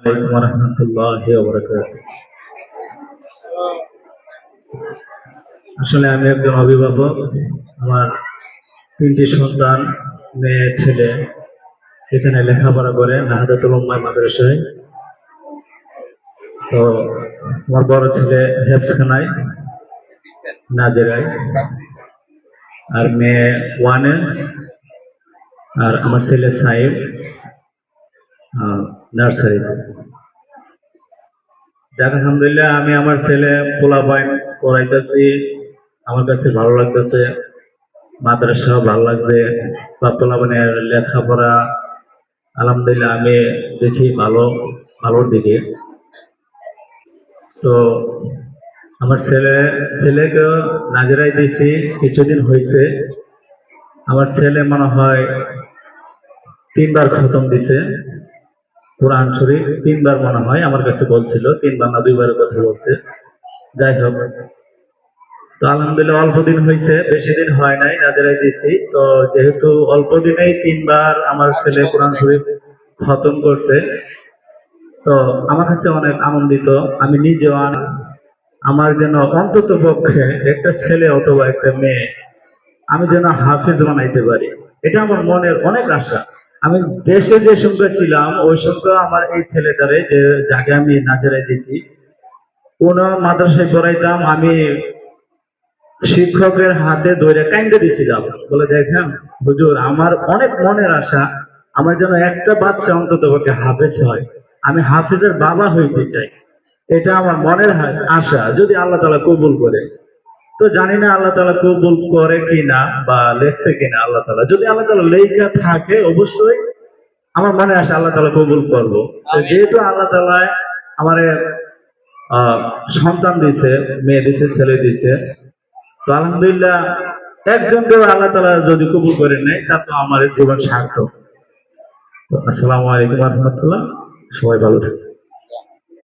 আলাইকুম রহমতুল্লাহি ওয়া বারাকাতুহু। আসলে আমি একজন অভিভাবক। আমার ৩টি সন্তান, মেয়ে ছেলে এখানে লেখাপড়া করে নাহাদাতুল উম্মাহ মাদ্রাসায়। তো আমার বড় ছেলে হেফজখানায় নাজেরায়, আর মেয়ে ওয়ানে, আর আমার ছেলে সাইব নার্সারিতে। যাক আলহামদুলিল্লাহ, আমি আমার ছেলে পোলাপাইন পড়াইতেছি, আমার কাছে ভালো লাগতেছে, মাদ্রাসা ভালো লাগছে, বা পোলাপাইনের লেখাপড়া আলহামদুলিল্লাহ আমি দেখি ভালোর দিকে। তো আমার ছেলেকেও নাজেরাই দিয়েছি, কিছুদিন হয়েছে। আমার ছেলে মনে হয় 3বার খতম দিছে কোরআন শরীফ, 3বার মনে হয় আমার কাছে বলছিল, 3বার না 2বারের কথা বলছে। যাই হোক, তো আলহামদুলিল্লাহ অল্প দিন হয়েছে, বেশি দিন হয় নাই নাজেরাই দিয়েছি। তো যেহেতু অল্প দিনেই 3বার আমার ছেলে কোরআন শরীফ খতম করছে, তো আমার কাছে অনেক আনন্দিত। আমি নিজেও আমার যেন অন্তত পক্ষে একটা ছেলে অথবা একটা মেয়ে আমি যেন হাফেজ বানাইতে পারি, এটা আমার মনের অনেক আশা। আমি দেশে যে সংখ্যা ছিলাম ওই সংখ্যা আমার এই ছেলেটারে, যে যাকে আমি নাজেরাই দিছি, কোন মাদ্রাসায় পড়াইতাম, আমি শিক্ষকের হাতে ধরে কাইন্দে দিছিলাম, বলে দেখেন হুজুর, আমার অনেক মনের আশা, আমার যেন একটা বাচ্চা অন্তত পক্ষে হাফেজ হয়, আমি হাফেজের বাবা হইতে চাই। এটা আমার মনের আশা, যদি আল্লাহ তাআলা কবুল করে। তো জানি না আল্লাহ তাআলা কবুল করে কিনা বা লেখছে কিনা। আল্লাহ তাআলা যদি আল্লাহ তাআলা লেখা থাকে, অবশ্যই আমার মনে আসে আল্লাহ তাআলা কবুল করবো। যেহেতু আল্লাহ তাআলা আমারে সন্তান দিছে, মেয়ে দিছে, ছেলে দিছে, তো আলহামদুলিল্লাহ একজনকেও আল্লাহ তাআলা যদি কবুল করে নেয়, তা তো আমার জীবন সার্থক। আসসালামু আলাইকুম ওয়া রাহমাতুল্লাহ। সবাই ভালো থাকবেন।